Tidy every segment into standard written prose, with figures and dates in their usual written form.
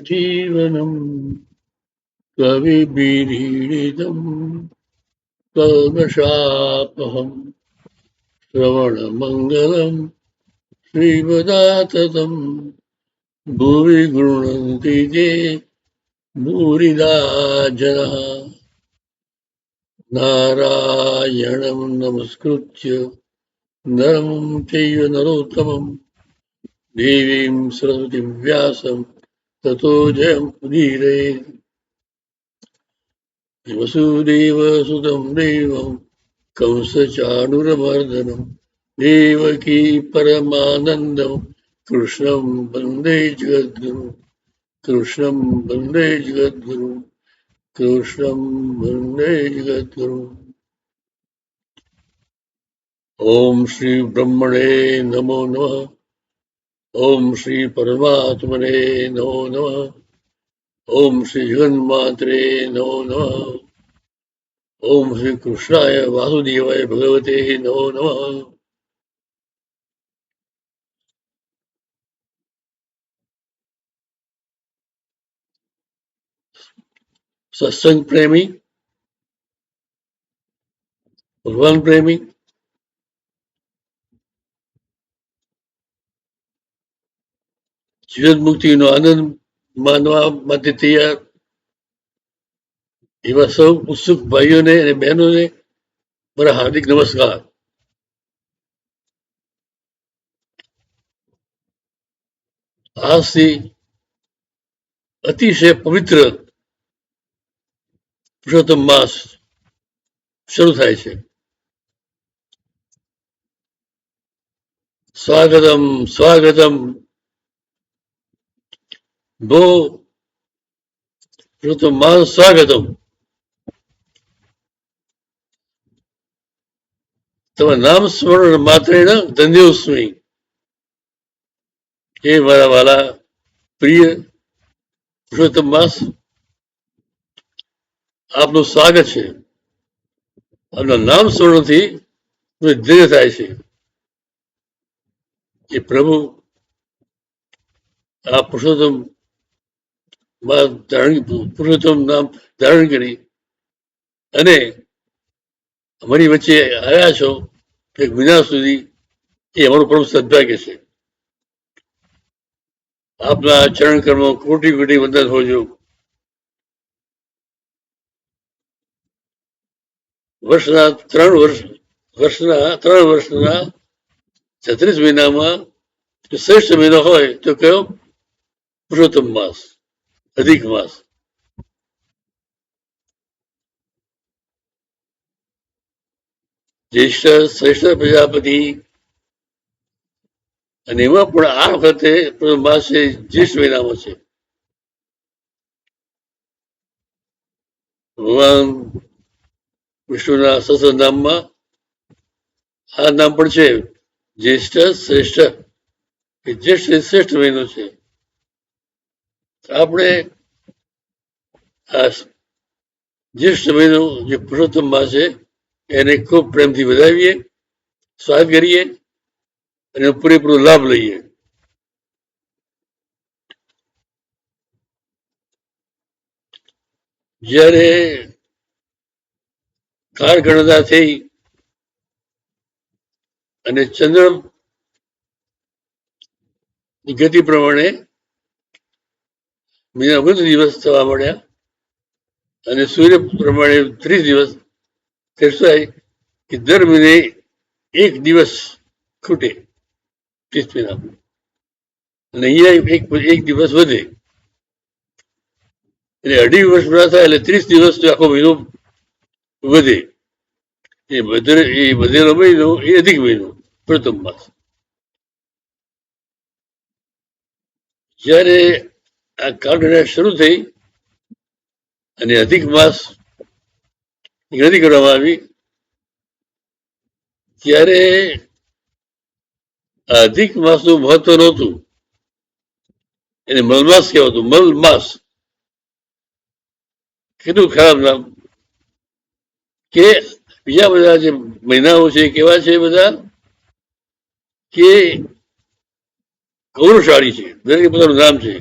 जीवनम् कविभिरीडितम् कल्मषापहम् श्रवणमङ्गलम् श्रीमदाततम् भुवि गृह्णन्ति ते भूरिदा जनः नारायणं नमस्कृत्य नरं चैव नरोत्तमं देवीं सरस्वतीं व्यासं ततो जयमुदीरये वसुदेवसुतं देवं कंसचाणूरमर्दनं देवकी परमानन्दं कृष्णं वन्दे जगद्गुरुं कृष्णं वन्दे जगद्गुरुं कृष्णं वन्दे जगद्गुरुम् ॐ श्री ब्रह्मणे नमो नमः। ॐ श्री परमात्मने नमो नमः। ॐ श्री जगन्मात्रे नमो नमः। ॐ श्री कृष्णाय वासुदेवाय भगवते नमो नमः। सत्संग प्रेमी, भगवान प्रेमी, જીવન મુક્તિનો આનંદ માનવા માટે તૈયાર એવા સૌ ઉત્સુક ભાઈઓને અને બહેનોને મારા હાર્દિક નમસ્કાર. આજથી અતિશય પવિત્ર પુરુષોત્તમ માસ શરૂ થાય છે. સ્વાગતમ સ્વાગતમ. ભો પુરુષોત્તમ માસ સ્વાગતમ. તમારા નામ સ્મરણ માત્રેણ ધન્યોસ્મી. એ મારા વાલા પ્રિય પુરુષોત્તમ માસ, આપનું સ્વાગત છે. આપના નામ સ્મરણથી ધન્ય થાય છે. એ પ્રભુ આ પુરુષોત્તમ પુરુષોત્તમ નામ ધારણ કરી અને અમારી વચ્ચે આવ્યા છો એક મહિના સુધી, એ અમારું પરમ સદભાગ્ય છે. આપના ચરણ કર્મો કોટી કોટી વંદન હોજો. વર્ષના 36 મહિનામાં શ્રેષ્ઠ મહિનો હોય તો કયો? પુરુષોત્તમ માસ, અધિક માસ. જ્યેષ્ઠ શ્રેષ્ઠ પ્રજાપતિ, અને એમાં પણ આ વખતે માસ છે જ્યેષ્ઠ મહિનામાં છે. ભગવાન વિષ્ણુના સહસ્ર નામમાં આ નામ પણ છે, જ્યેષ્ઠ શ્રેષ્ઠ. જ્યેષ્ઠ શ્રેષ્ઠ મહિનો છે. આપણે આ જ્યેષ્ઠ મહિનો જે પુરુષોત્તમ માસ છે એને ખૂબ પ્રેમથી વધાવીએ, સ્વાગત કરીએ અને પૂરેપૂરો લાભ લઈએ. જ્યારે કાળ ગણના થઈ અને ચંદ્ર ગતિ પ્રમાણે મહિના 29 દિવસ થવા મળ્યા અને સૂર્ય પ્રમાણે 30 દિવસ, થાય કે દર મહિને એક દિવસ ખૂટે 30 મહિનામાં, અને અહીંયા એક દિવસ વધે. એટલે 2.5 વર્ષ પૂરા થાય એટલે 30 દિવસ આખો મહિનો વધે. એ વધેલો મહિનો એ અધિક મહિનો, પ્રથમ માસ. જ્યારે આ કાળગણના શરૂ થઈ અને અધિક માસ ગણતરી કરવામાં આવી, ત્યારે અધિક માસનું મહત્વ નહોતું. એને મલમાસ કહેવાતું, મલમાસ. કેટલું ખરાબ નામ. કે બીજા બધા જે મહિનાઓ છે કેવા છે બધા, કે ગૌરવશાળી છે. દરેક પોતાનું નામ છે.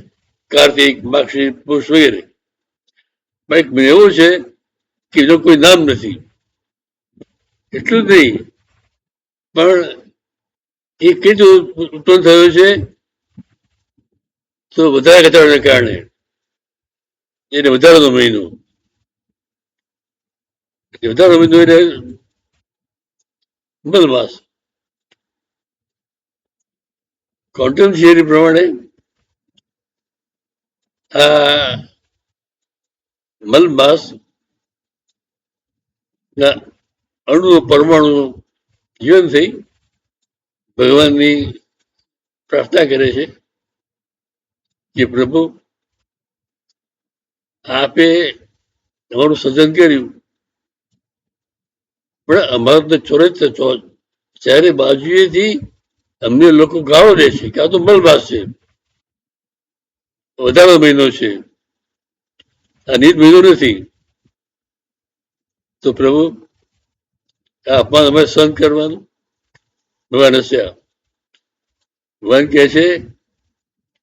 કાર્તિક, માક્ષી, પુરુષ વગેરે. એક એવું છે કે જો કોઈ નામ નથી. એટલું જ નહીં, પણ એ કઈ રીતે ઉત્પન્ન થયો છે તો વધારે ઘટાડાને કારણે એને વધારાનો મહિનો. વધારાનો મહિનો એટલે મલમાસ. ક્વોન્ટમ થિયરી પ્રમાણે આ મલમાસ ના અણુ પરમાણુ જીવન થઈ ભગવાનની પ્રાર્થના કરે છે કે પ્રભુ આપે અમારું સર્જન કર્યું, પણ અમારું તો ચોરસ ચારે બાજુએથી અમને લોકો ગાળો દે છે કે આ તો મલમાસ છે, વધારો મહિનો છે, આ નીત મહિનો નથી. તો પ્રભુ આ અપમાન અમારે સહન કરવાનું. ભગવાન હસ્યા. ભગવાન કહે છે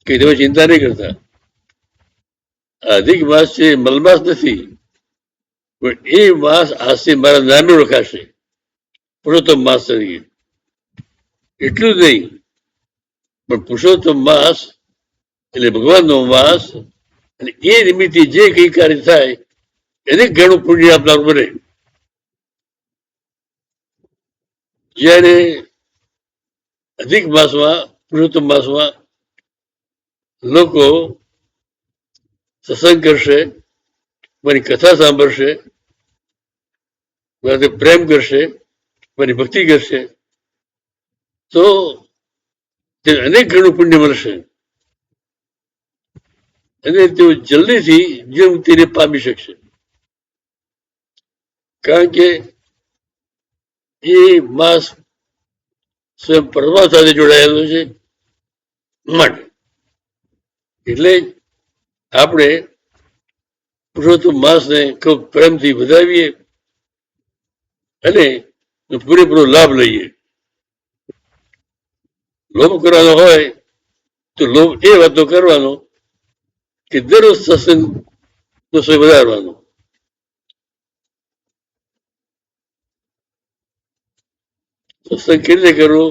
કે તમે ચિંતા નહીં કરતા. અધિક માસ છે, મલમાસ નથી, પણ એ માસ આજથી મારા નામે ઓળખાશે, પુરુષોત્તમ માસ તરીકે. એટલું જ નહીં, પણ પુરુષોત્તમ માસ એટલે ભગવાનનો માસ, અને એ નિમિત્તે જે કઈ કાર્ય થાય એને ઘણું પુણ્ય આપનાર બને. જ્યારે અધિક માસમાં, પુરુષોત્તમ માસમાં લોકો સત્સંગ કરશે, મારી કથા સાંભળશે, મારાથી પ્રેમ કરશે, મારી ભક્તિ કરશે, તો તે અનેક ઘણું પુણ્ય મળશે અને તેઓ જલ્દીથી જીવન મુક્તિને પામી શકશે. કારણ કે એ માસ સ્વયં પરમાત્મા સાથે જોડાયેલો છે. માટે એટલે આપણે પુરુષોત્તમ માસને ખૂબ પ્રેમથી વધાવીએ અને પૂરેપૂરો લાભ લઈએ. લોભ કરવાનો હોય તો લોભ એ વાતો કરવાનો કે દરરોજ સત્સંગ નો સમય વધારવાનો. સત્સંગ કેવી રીતે કરવું,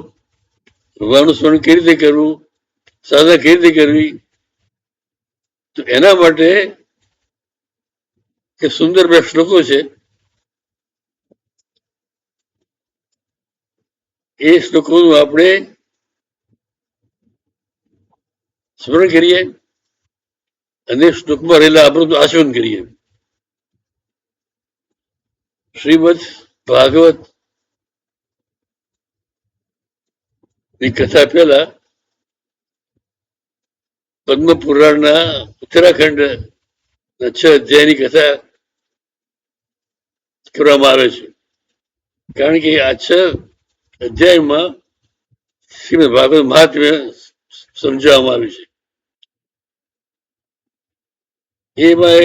ભગવાનનું સ્મરણ કેવી રીતે કરવું, સાધના કેવી રીતે કરવી, તો એના માટે એક સુંદર બે શ્લોકો છે. એ શ્લોકોનું આપણે સ્મરણ કરીએ અને શ્લોકમાં રહેલા આપણું આચરણ કરીએ. શ્રીમદ ભાગવત ની કથા પહેલા પદ્મ પુરાણના ઉત્તરાખંડ 6 અધ્યાયની કથા કરવામાં આવે છે. કારણ કે આ 6 અધ્યાયમાં શ્રીમદ ભાગવત મહાત્મ્ય સમજાવવામાં આવ્યું છે. એમાં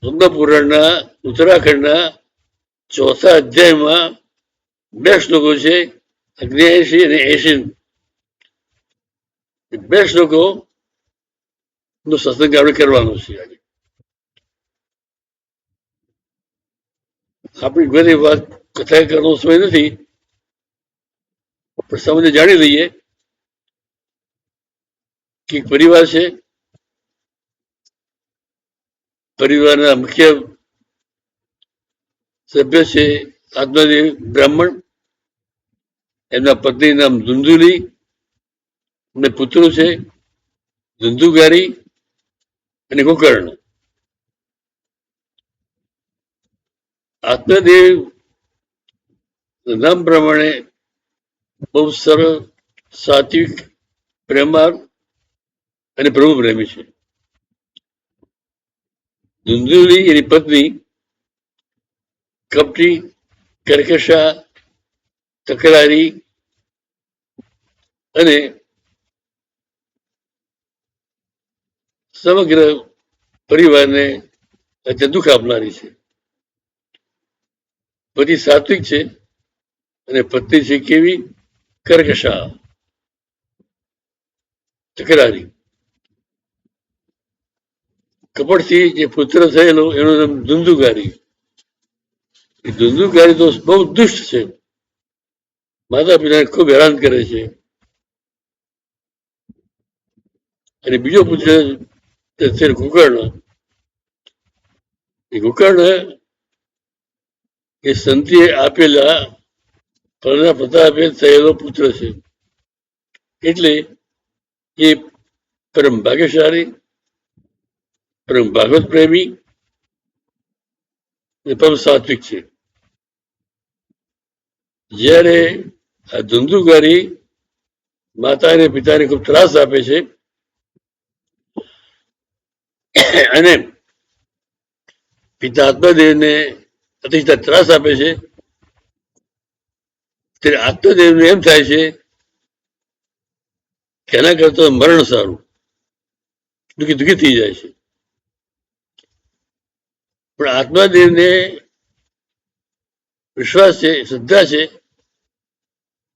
પદ્મ પુરાણના ઉત્તરાખંડના 4થા અધ્યાયમાં 2 શ્લોકો છે, 79 અને 80. 2 શ્લોકો નો સત્સંગ આપણે કરવાનો છે. આપણી બધી વાત કથા કરવાનો સમય નથી, પણ સમજે જાણી લઈએ કે પરિવાર છે, પરિવારના મુખ્ય સભ્ય છે આત્માદેવ બ્રાહ્મણ, એમના પત્ની નામ ધુંધુલી અને પુત્રો છે ધુંધુગારી અને ગોકર્ણ. આત્મદેવ નામ પ્રમાણે બહુ સરળ, સાત્વિક, પ્રેમાળ અને પ્રભુ પ્રેમી છે. ધુંધુલી એની પત્ની કપટી, કર્કશા, તકરારી અને સમગ્ર પરિવારને અત્યંત દુઃખ આપનારી છે. પતિ સાત્વિક છે અને પત્ની છે કેવી, કર્કશા. તકરારી. કપટથી જે પુત્ર થયેલો એનું નામ ધુંધુકારી. એ ધુંધુકારી તો બહુ દુષ્ટ છે, માતા પિતાને ખૂબ હેરાન કરે છે. અને બીજો પુત્ર છે ગોકર્ણ. એ ગોકર્ણ એ સંતિએ આપેલા ફળના પ્રતાપે થયેલો પુત્ર છે, એટલે એ પરમ ભાગ્યશાળી, પરમ ભાગવત પ્રેમી અને પરમ સાત્વિક છે. જ્યારે આ ધુંધુકારી માતા અને પિતાને ખૂબ ત્રાસ આપે છે અને પિતા આત્મદેવને અતિશય ત્રાસ આપે છે, ત્યારે આત્મદેવને એમ થાય છે કે એના કરતા મરણ સારું. દુઃખી થઈ જાય છે. પણ આત્માદેવને વિશ્વાસ છે, શ્રદ્ધા છે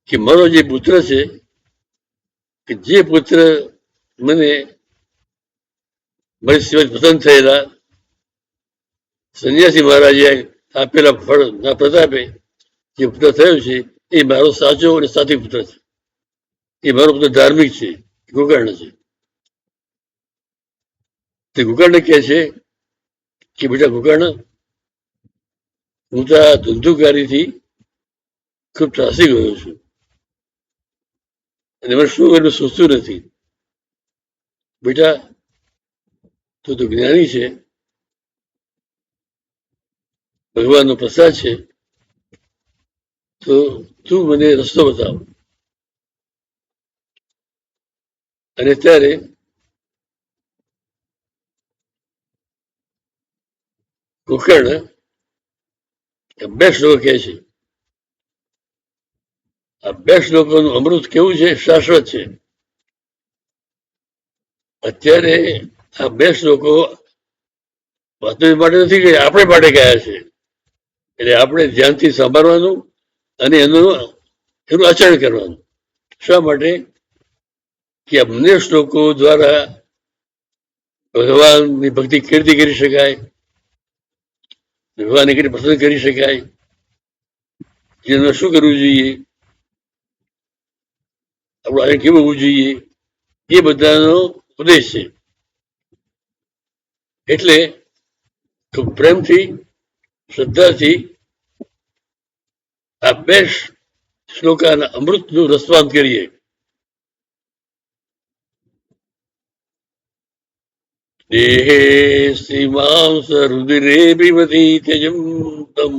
કે મારો જે પુત્ર છે, કે જે પુત્ર મને મારી સિવાય પસંદ થયેલા સંન્યાસી મહારાજે આપેલા ફળના પ્રતાપે જે પુત્ર થયો છે, એ મારો સાચો અને સાથી પુત્ર છે. એ મારો પુત્ર ધાર્મિક છે, ગોકર્ણ છે. તે ગોકર્ણ કહે છે કે બેટા ગોકર્ણ, હું તો આ ધુંધુકારીથી ખૂબ ત્રાસી ગયો છું અને મને શું એનું સોચતું નથી. બેટા તું તો જ્ઞાની છે, ભગવાનનો પ્રસાદ છે, તો તું મને રસ્તો બતાવ. અને ત્યારે ગોકર્ણ બે શ્લોકો કહે છે. આ બે શ્લોકોનું અમૃત કેવું છે, શાશ્વત છે. અત્યારે આ બે શ્લોકો વાસ્તવિક માટે નથી ગયા, આપણે માટે ગયા છે. એટલે આપણે ધ્યાનથી સાંભળવાનું અને એનું આચરણ કરવાનું. શા માટે? કે આ બંને શ્લોકો દ્વારા ભગવાનની ભક્તિ કીર્તિ કરી શકાય, ભગવાનને કઈ પસંદ કરી શકાય, જેને શું કરવું જોઈએ, આપણું આચરણ કેવું હોવું જોઈએ, એ બધાનો ઉપદેશ છે. એટલે ખૂબ પ્રેમથી, શ્રદ્ધાથી આ બે શ્લોકાના અમૃતનું રસપાન કરીએ. દેહે શ્રીમાંસ રુધિરે પીબતી તેજમ તમ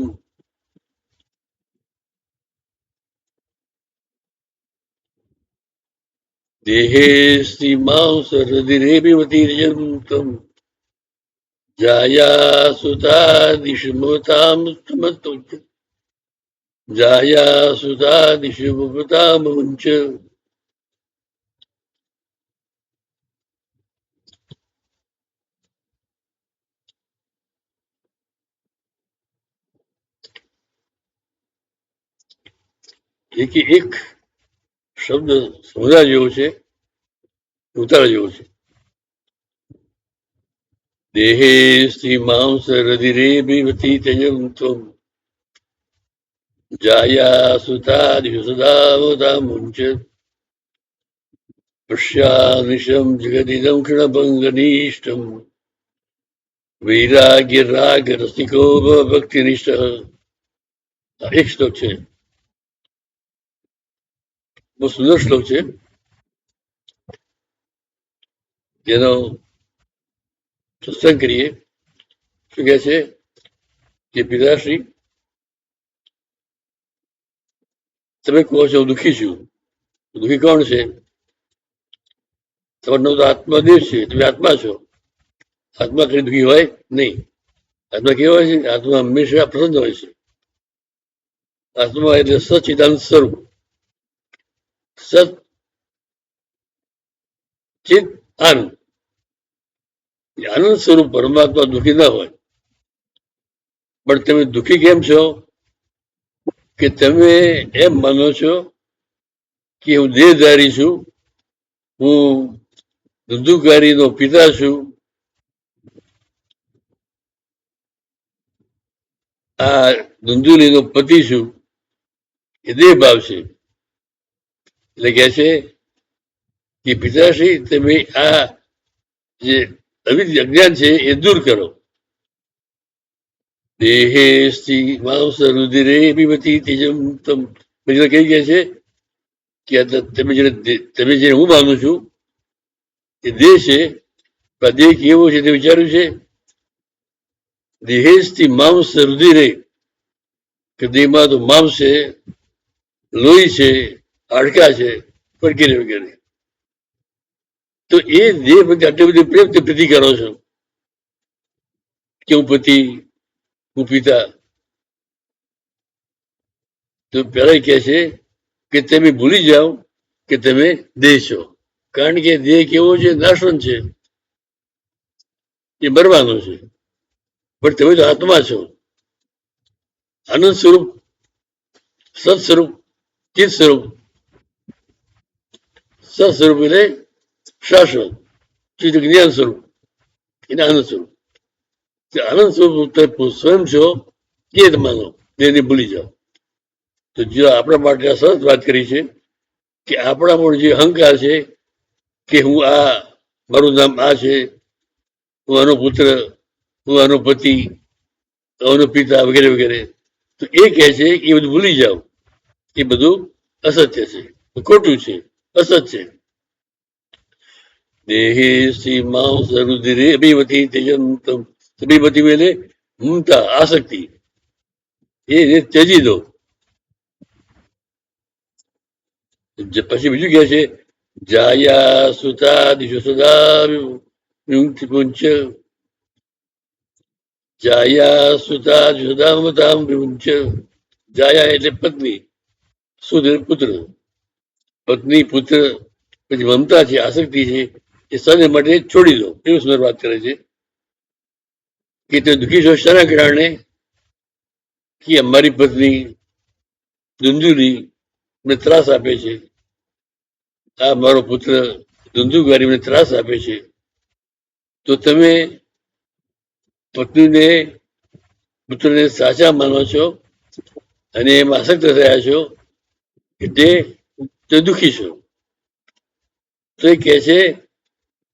દેહે શ્રીમાંસ રુધિરે પીબતી તેજમ તમ જાયા સુતાદિશુમતામ સમસ્તો જાયા સુતાદિશુમતામ મુંચ. એક શબ્દ સમજવા જેવો છે, ઉતારવા જેવો છે. દેહે શ્રીમાંસ રુધિરે પીબતી તેજમ ત્વમ જાયા સુતાદિષુ સદા મુંચ પશ્યામિષમ જગદિદમ ક્ષણભંગનિષ્ઠમ વૈરાગ્ય રાગ રસિકો ભક્તિનિષ્ઠ. એક શ્લોક છે, બહુ સુંદર શ્લોક છે, જેનો સત્સંગ કરીએ. શું કહે છે કે પિતાશ્રી, તમે કહો છો દુઃખી છું, દુઃખી કોણ છે? તમારો તો આત્માદેવ છે, તમે આત્મા છો. આત્મા કઈ દુઃખી હોય નહીં. આત્મા કેવો હોય છે? આત્મા હંમેશા પ્રસન્ન હોય છે. આત્મા એટલે સચિદાનંદ સ્વરૂપ, સત ચિત આનંદ. આનંદ સ્વરૂપ પરમાત્મા દુઃખી ના હોય. પણ તમે દુઃખી કેમ છો? કે તમે એમ માનો છો કે હું દેહધારી છું, હું ધંધુકારીનો પિતા છું, આ ધંધુલીનો પતિ છું, એ દેહ ભાવ છે. એટલે કે છે કે પિતાશ્રી તમે આ જે અજ્ઞાન છે એ દૂર કરો. દેહેસ્થી માંસ રુધિરે પીબતી તેજમ તમ કઈ કહે છે કે તમે જે હું માનું છું એ દેહ છે, દેહ કેવો છે તે વિચાર્યું છે. દેહેસ્થી માંસ રુધિરે, કે દેહમાં તો માંસ છે, લોહી છે, હાડકા છે, વગેરે વગેરે. તો એ દેહ પ્રત્યે આટલી બધી પ્રેમથી પ્રીતિ કરો છો કે હું પતિ, હું પિતા. તો પેલા કહે છે કે તમે ભૂલી જાઓ કે તમે દેહ છો, કારણ કે દેહ કેવો છે, નાશવંત છે, એ મરવાનો છે. પણ તમે તો આત્મા છો, આનંદ સ્વરૂપ, સત સ્વરૂપ, ચિત સ્વરૂપ. સત સ્વરૂપ એટલે શાશ્વત, ચિત્ત જ્ઞાન સ્વરૂપ, એને આનંદ સ્વરૂપ. આનંદ સ્વરૂપ સ્વયં છો એ માનો, દેહને ભૂલી જાઓ. તો જો આપણા માટે સરસ વાત કરી છે કે આપણા પણ જે અહંકાર છે કે હું આ, મારું નામ આ છે, હું આનો પુત્ર, હું આનો પતિ, આનો પિતા, વગેરે વગેરે. તો એ કહે છે કે એ બધું ભૂલી જાઓ, એ બધું અસત્ય છે, ખોટું છે, અસત છે. દેહેશી માંસ રુધિરે અભિવતી તેજંતમ. અભિવતી એટલે મમતા, આસક્તિ, એ ત્યજી દો. પછી બીજું કહે છે જાયા સુતા દિશો સદા વિમુક્તિ પુંચ, જાયા સુતા સુદામતામ વિમુંચ. જાયા એટલે પત્ની, સુદ પુત્ર, પત્ની પુત્ર, પછી મમતા છે, આસક્તિ છે, એ સદા માટે છોડી દો. એવું સુંદર વાત કરે છે કે તે દુઃખી છો શાના કારણે, કે અમારી પત્ની ધુંધુલી મને ત્રાસ આપે છે, આ મારો પુત્ર ધંધુકારી મને ત્રાસ આપે છે. તો તમે પત્નીને, પુત્રને સાચા માનો છો અને એમાં આસક્ત થયા છો, એટલે તે દુઃખી છો. તો એ કહે છે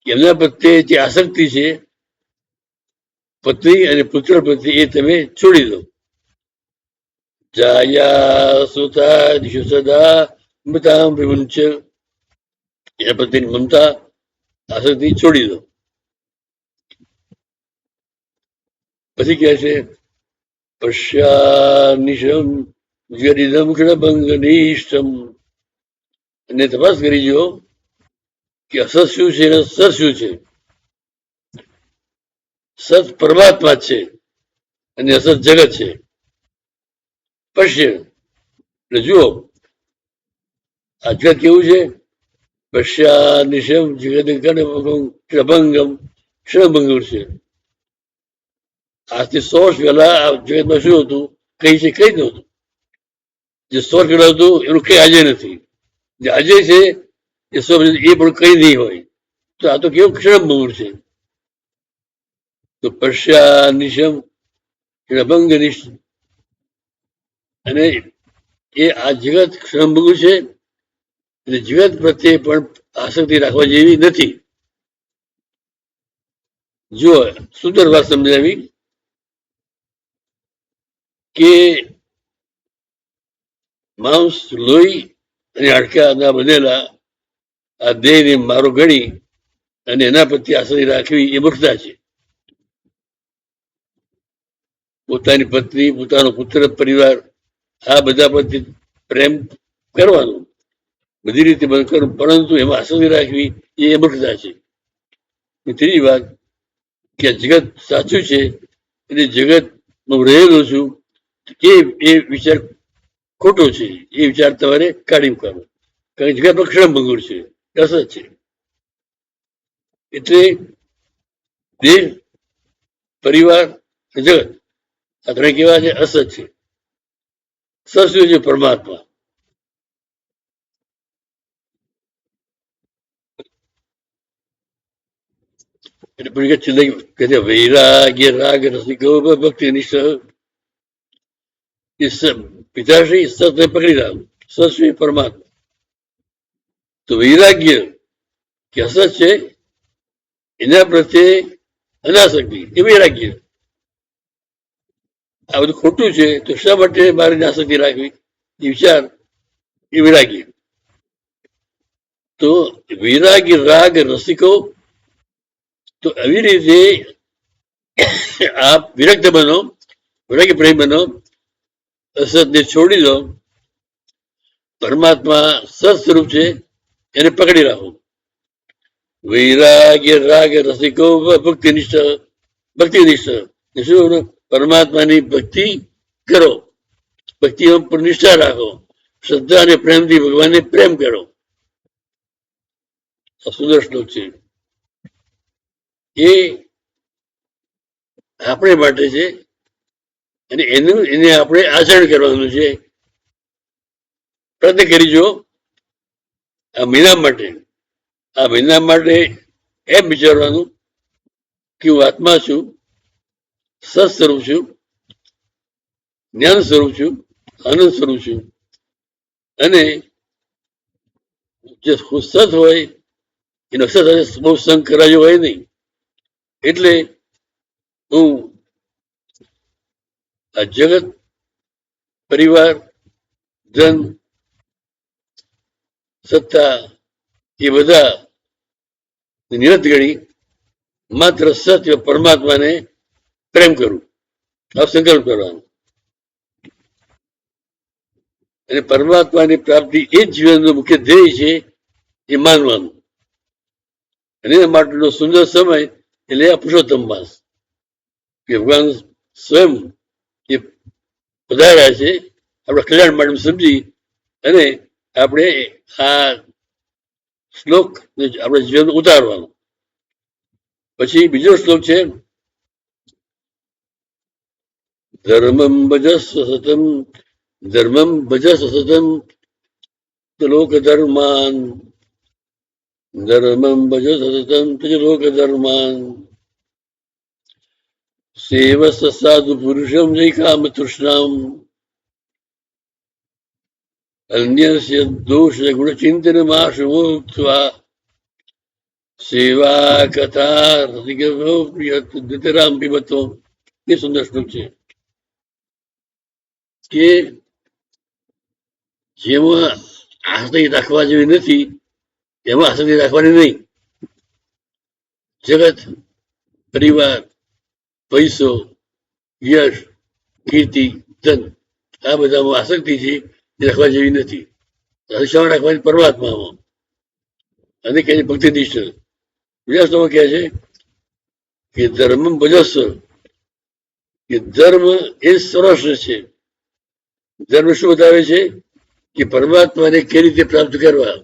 કે એમના પ્રત્યે જે આસક્તિ છે, પત્ની અને પુત્ર પ્રત્યે, એ તમે છોડી દો. જાયા સુતા દિશુ સદા મમતામ વિમુંચ. એના પ્રત્યેની મમતા, આસક્તિ છોડી દો. પછી કહે છે પશ્યાનિશમ જરિદમ ક્ષણભંગનિષ્ઠમ. અને તપાસ કરી જો કે અસત શું છે અને સત શું છે. સત પરમાત્મા છે અને અસત જગત છે. પશ્ય એટલે જુઓ આ જગત કેવું છે. પશ્યાનિશમ જગત ક્ષણભંગમ, ક્ષણભંગુર છે. આજથી 100 વર્ષ પહેલા આ જગતમાં શું હતું, કઈ છે, કઈ નહોતું. જે 100 વર્ષ પહેલા હતું એનું કઈ આજે નથી. જે આજે છે એ 100 વર્ષ એ પણ કઈ નહીં હોય. તો આ તો કેવું ક્ષણભંગુર છે. તો પશ્યાનિશમ ક્ષણભંગનિષ્ઠ, અને એ આ જગત ક્ષણભંગુર છે, એટલે જગત પ્રત્યે પણ આસક્તિ રાખવા જેવી નથી. જો સુંદર વાત સમજાવી કે માંસ, લોહી અને હાડકાના બનેલા આ દેહને મારો ગણી અને એના પ્રત્યે આસક્તિ રાખવી એ મૂર્ખતા છે. પોતાની પત્ની, પોતાનો પુત્ર, પરિવાર, આ બધા પ્રત્યે પ્રેમ કરવાનો, બધી રીતે બંધ કરવું, પરંતુ એમાં આસક્તિ રાખવી એ મૂર્ખતા છે. ત્રીજી વાત કે જગત સાચું છે, એટલે જગતમાં રહેલો છું એ વિચાર ખોટો છે. એ વિચાર તમારે કાઢી મૂકવાનો, કારણ કે જગત પર ક્ષણભંગુર છે, અસત છે. એટલે દેહ, પરિવાર, જગત આ ત્રણ કેવા છે, અસત છે. સત છે પરમાત્મા. એટલે પછી કે છે વૈરાગ્ય રાગ રસિકો ભક્તિ નિષ્ઠ પિતાશ્રી સતને પકડી રહ્યા સશ્રી પરમાત્મા. તો વૈરાગ્ય કે અસત છે એના પ્રત્યે અનાસક્તિ એ વૈરાગ્ય. આ બધું ખોટું છે તો શા માટે મારે આસક્તિ રાખવી એ વિચાર એ વૈરાગ્ય. તો વૈરાગ્ય રાગ રસિકો તો આવી રીતે આપ વિરક્ત બનો, વૈરાગ્ય પ્રેમ બનો, અસતને છોડી દો, પરમાત્મા સત સ્વરૂપ છે એને પકડી રાખો. વૈરાગ્ય રાગ રસિકો ભક્તિ નિષ્ઠ શું પરમાત્માની ભક્તિ કરો, ભક્તિ પર નિષ્ઠા રાખો, શ્રદ્ધા અને પ્રેમથી ભગવાનને પ્રેમ કરો. આ સુંદર શ્લોક છે. એ આપણે માટે છે અને એને આપણે આચરણ કરવાનું છે. પ્રયત્ન કરીજો આ મહિના માટે એમ વિચારવાનું કે હું આત્મા છું, સત સ્વરૂપ છું, જ્ઞાન સ્વરૂપ છું, આનંદ સ્વરૂપ છું, અને જે સત હોય એનો સત બહુ સંગ કરાયો હોય નહીં. એટલે હું આ જગત, પરિવાર, ધન, સત્તા એ બધા નિરત ગણી માત્ર સત્ય પરમાત્માને પ્રેમ કરું, આ સંકલ્પ કરવાનો. અને પરમાત્માની પ્રાપ્તિ એ જ જીવનનો મુખ્ય ધ્યેય છે એ માનવાનું. અને એના માટેનો સુંદર સમય એટલે આ પુરુષોત્તમ માસ કે ભગવાન સ્વયં એ પધાર્યા છે આપણા કલ્યાણ માટે સમજી અને આપણે આ શ્લોક આપણે જીવન ઉતારવાનો. પછી બીજો શ્લોક છે ધર્મમ ભજસ્વ સતમ, ધર્મમ ભજસ્વ સતમ લોક ધર્માન, ધર્મમ ભજસ્વ સતમ લોક ધર્માન, સેવસ સાધુ પુરુષમ જય કામ તૃષ્ણામ, અન્યસ્ય દોષ ગુણ ચિંતન માશુત્વા, સેવા કથા ધૃતરામ પીબતો. એ સુંદર શ્લોક છે કે જેમાં આસક્તિ રાખવા જેવી નથી એમાં આસક્તિ રાખવાની નહીં. જગત, પરિવાર, પૈસો, યશ, કીર્તિ, ધન આ બધામાં આસક્તિ છે એ રાખવા જેવી નથી. શા રાખવાની પરમાત્મામાં અને કહે છે ભક્તિ નિષ્ઠ. બીજા શ્લોકમાં કહે છે કે ધર્મ ભજસ્વ, કે ધર્મ એ સર્વશ્રેષ્ઠ છે. ધર્મ શું બતાવે છે કે પરમાત્માને કઈ રીતે પ્રાપ્ત કરવા.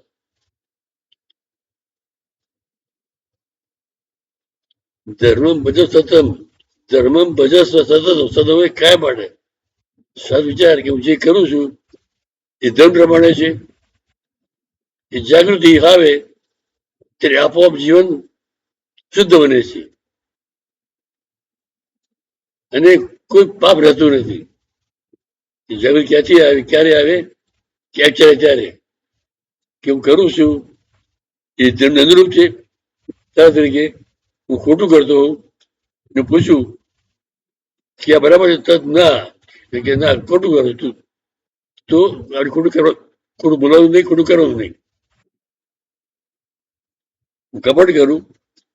ધર્મ ભજો સતમ, ધર્મ ભજસ્વ સતત, સતત કાય માટે સાદ વિચાર કે હું જે કરું છું એ ધર્મ પ્રમાણે છે. એ જાગૃતિ આવે ત્યારે આપોઆપ જીવન શુદ્ધ બને છે અને કોઈ પાપ રહેતું નથી. એ જાગૃતિ ક્યાંથી આવે, ક્યારે આવે, ક્યાં ત્યારે કે હું કરું છું એ ધર્મને અનુરૂપ છે. દાખલા તરીકે હું ખોટું કરતો હોઉં ને પૂછું કે આ બરાબર છે, તદ ના કે ના ખોટું કરું તું, તો ખોટું કરવા, ખોટું બોલાવવું નહીં, ખોટું કરવાનું નહીં. હું કપટ કરું,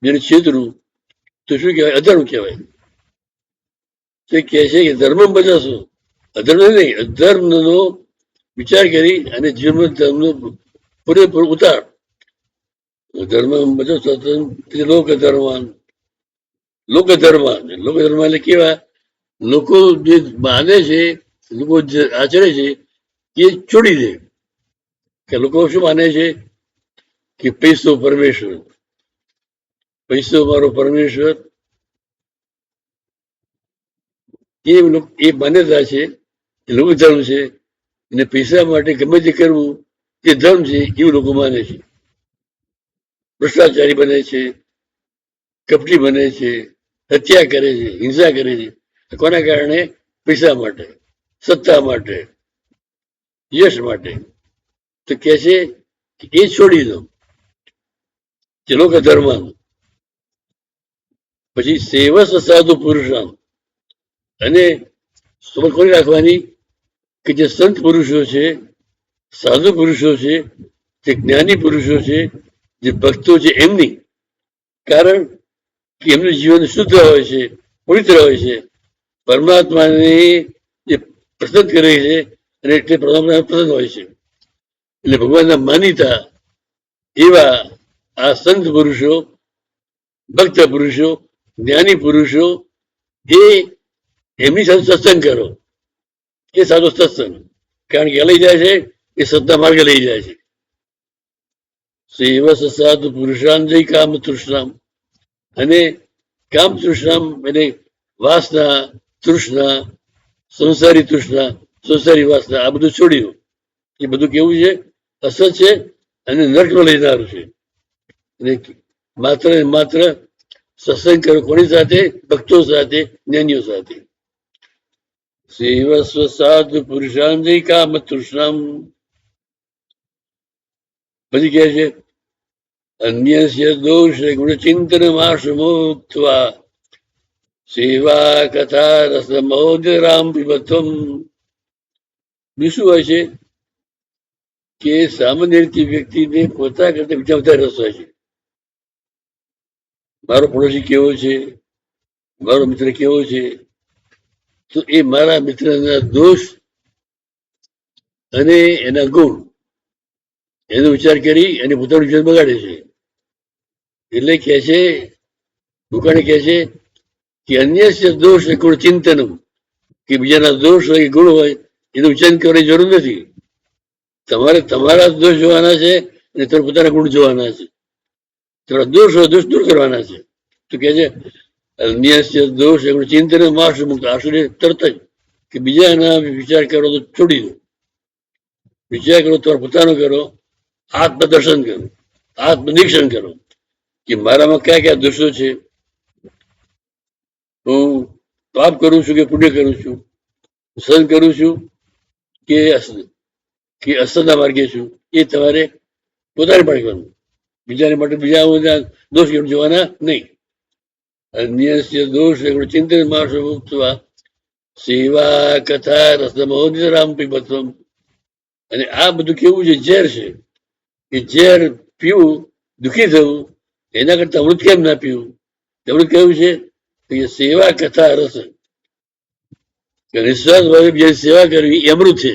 જેને છેતરું તો શું કહેવાય, અધર્મ કહેવાય. તો કહે છે કે ધર્મ બચાવશો, અધર્મ નહીં, અધર્મનો વિચાર કરી અને જીવન ધર્મનો પૂરેપૂરો ઉતાર. ધર્મ બચાવ લોક ધર્માન, લોક ધર્મ એટલે કેવા લોકો જે માને છે, લોકો જે આચરે છે એ છોડી દે. કે લોકો શું માને છે કે પૈસો પરમેશ્વર, પૈસો મારો પરમેશ્વર, એ માન્યતા છે, એ લોક ધર્મ છે. અને પૈસા માટે ગમે તે કરવું એ ધર્મ છે એવું લોકો માને છે. ભ્રષ્ટાચારી બને છે, કપટી બને છે, હત્યા કરે છે, હિંસા કરે છે. કોના કારણે? પૈસા માટે, સત્તા માટે, યશ માટે. તો કે છે કે એ છોડી દો, જે લોક ધર્મ. પછી સેવસ સાધુ પુરુષામ, અને સમજ કોની રાખવાની? કે જે સંત પુરુષો છે, સાધુ પુરુષો છે, જે જ્ઞાની પુરુષો છે, જે ભક્તો છે એમની. કારણ કે એમનું જીવન શુદ્ધ હોય છે, પવિત્ર હોય છે, પરમાત્માને જે પસંદ કરે છે અને એટલે પરમાત્મા પસંદ હોય છે. એટલે ભગવાનના માનીતા એવા આ સંત પુરુષો, ભક્ત પુરુષો, જ્ઞાની પુરુષો, એ એમની સાથે સત્સંગ કરો. એ સારો સત્સંગ. કારણ કે લઈ જાય છે એ સત્તા માર્ગે લઈ જાય છે. સેવસ સાધુ પુરુષાન જય કામ તૃષ્ણામ, અને કામ તૃષ્ણામ એટલે વાસના, તૃષ્ણા, સંસારી તૃષ્ણા, સંસારી વાસના, આ બધું છોડ્યું. એ બધું કેવું છે? અસત છે અને નર્કમાં લઈ જનારું છે. અને માત્ર ને માત્ર સત્સંગ કરો. કોની સાથે? ભક્તો સાથે, જ્ઞાનીઓ સાથે. સેવસ્વ સાધુ પુરુષાન જય કામ તૃષ્ણામ. પછી કહે છે અન્યસ્ય દોષ ગુણ ચિંતન માશુમુક્ત્વા સેવા કથા રસ મોદરામ પીબત્વમ. બીજું હોય છે કે સામાન્ય રીતે વ્યક્તિને પોતા કરતા બીજા વધારે રસ હોય છે. મારો પડોશી કેવો છે, મારો મિત્ર કેવો છે, તો એ મારા મિત્રના દોષ અને એના ગુણ એનો વિચાર કરી અને પોતાનું જીવન બગાડે છે. એટલે કે છે, ભૂકાણી કહે છે કે અન્ય દોષ ગુણ ચિંતનમ, કે બીજાના દોષ હોય ગુણ હોય એનું વિચાર કરવાની જરૂર નથી. તમારે તમારા દોષ જોવાના છે અને તમારે પોતાના ગુણ જોવાના છે. તમારા દોષ હોય દોષ દૂર કરવાના છે. તો કે છે અન્ય દોષ ગુણ ચિંતન માર્શ મુક્ત. આશુરે તરત જ કે બીજાના વિચાર કરો તો છોડી દો. વિચાર કરો તમારે પોતાનો કરો. આત્મદર્શન કરો, આત્મનિરીક્ષણ કરો કે મારામાં કયા કયા દોષો છે. હું પાપ કરું છું કે પુણ્ય કરું છું, સહન કરું છું કે અસરના માર્ગે છું. એ તમારે પોતાને પણ કરવું. બીજાને માટે બીજા દોષ જોવાના નહીં. અન્ય દોષ ચિંતન માર્શ મુક્તવા સેવા કથા રસમોદરામ પીબત્વમ. અને આ બધું કેવું છે? ઝેર છે. એ ઝેર પીવું, દુઃખી થવું, એના કરતા અમૃત કેમ ના પીવું? અમૃત કેવું છે? કે સેવા કથા રસ, નિસ્વાર્થ ભાવે બીજાની સેવા કરવી એ અમૃત છે.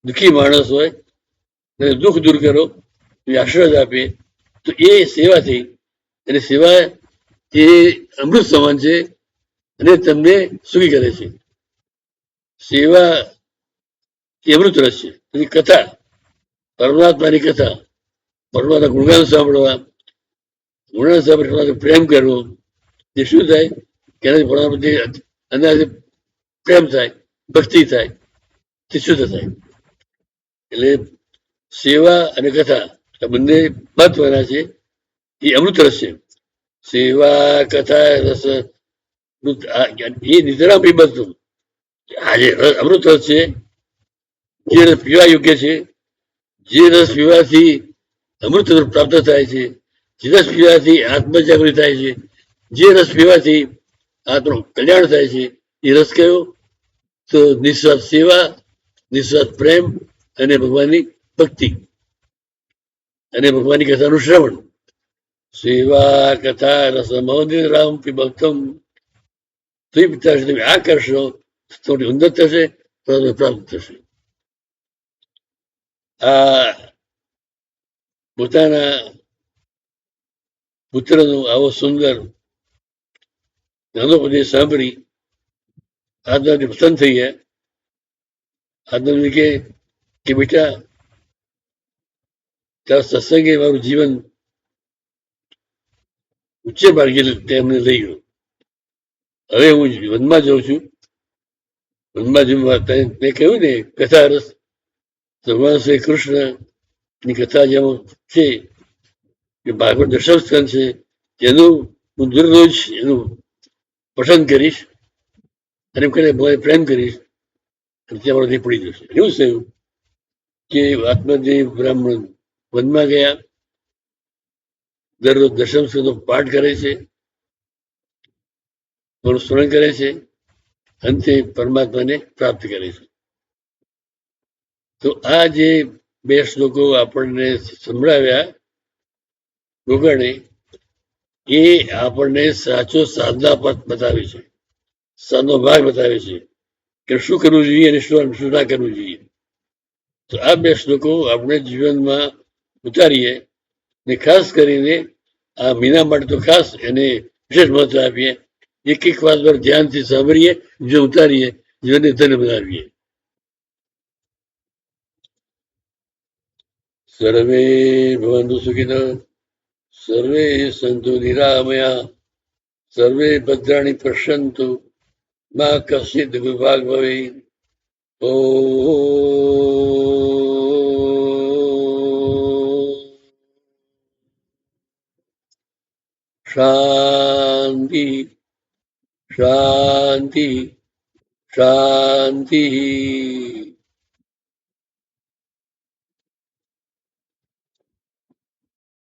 દુઃખી માણસ હોય અને દુઃખ દૂર કરો, આશીર્વાદ આપે, તો એ સેવા થઈ. અને સેવા એ અમૃત સમાન છે અને તમને સુખી કરે છે. સેવા એ અમૃત રસ છે. પછી કથા, પરમાત્માની કથા, પરમાત્મા ગુણગાન સાંભળવા, ગુણગાન સાંભળવા પ્રેમ કરવો. એ શું થાય? કે પરમાત્મા અંદર પ્રેમ થાય, ભક્તિ થાય, તે શુદ્ધ થાય. એટલે સેવા અને કથા આ બંને મહત્વના છે. એ અમૃત રસ છે. સેવા કથા રસ એ નિદ્રા પીબતું. આજે અમૃત રસ છે, જે રસ પીવા યોગ્ય છે, જે રસ પીવાથી અમૃત પ્રાપ્ત થાય છે, જે રસ પીવાથી આત્મજાગૃતિ થાય છે, જે રસ પીવાથી આત્મ કલ્યાણ થાય છે, એ રસ કયો? તો નિસ્વાર્થ સેવા, નિસ્વાર્થ પ્રેમ અને ભગવાનની ભક્તિ અને ભગવાનની કથાનું શ્રવણ. સેવા કથા રસમોદિત રામ પીબત્વમ. તો એ પિતા તમે આ કરશો તો ઉન્નત થશે, પ્રાપ્ત થશે. આ પોતાના પુત્રનો આવો સુંદર નાનો પ્રદેશ સાંભળી આદમી પસંદ થઈ ગયા. આદમી કે બેટા તારા સત્સંગે મારું જીવન ઉચ્ચ માર્ગે તેમને લઈ ગયો. હવે હું વનમાં જાઉં છું. વનમાં જવા મેં કહ્યું ને કથા રસ, ભગવાન શ્રી કૃષ્ણ ની કથા જેમાં છે કે ભાગવત દશમ સ્કંદ છે, જેનું હું દરરોજ એનું પસંદ કરીશ અને પ્રેમ કરીશ, ત્યાં મારો પડી જશે. એવું થયું કે આત્મદેવ બ્રાહ્મણ વનમાં ગયા, દરરોજ દશમ સ્કંદનો પાઠ કરે છે, મારું સ્મરણ કરે છે, અંતે પરમાત્માને પ્રાપ્ત કરે છે. તો આ જે બે શ્લોકો આપણને સંભળાવ્યા ગોગાણે, એ આપણને સાચો સાધના પથ બતાવે છે, સાધનો ભાગ બતાવે છે કે શું કરવું જોઈએ અને શું ના કરવું જોઈએ. તો આ બે શ્લોકો આપણે જીવનમાં ઉતારીએ ને ખાસ કરીને આ મહિના માટે તો ખાસ એને વિશેષ મહત્વ આપીએ. એક એક વાત પર ધ્યાનથી સાંભળીએ, જો ઉતારીએ, જીવનને ધન્ય બનાવીએ. સર્વે ભવન્તુ સુખિનઃ, સર્વે સંતુ નિરામયા, સર્વે ભદ્રાણી પશ્યન્તુ, મા કશ્ચિદ વિભાગ ભવેત. શાંતિ શાંતિ શાંતિ.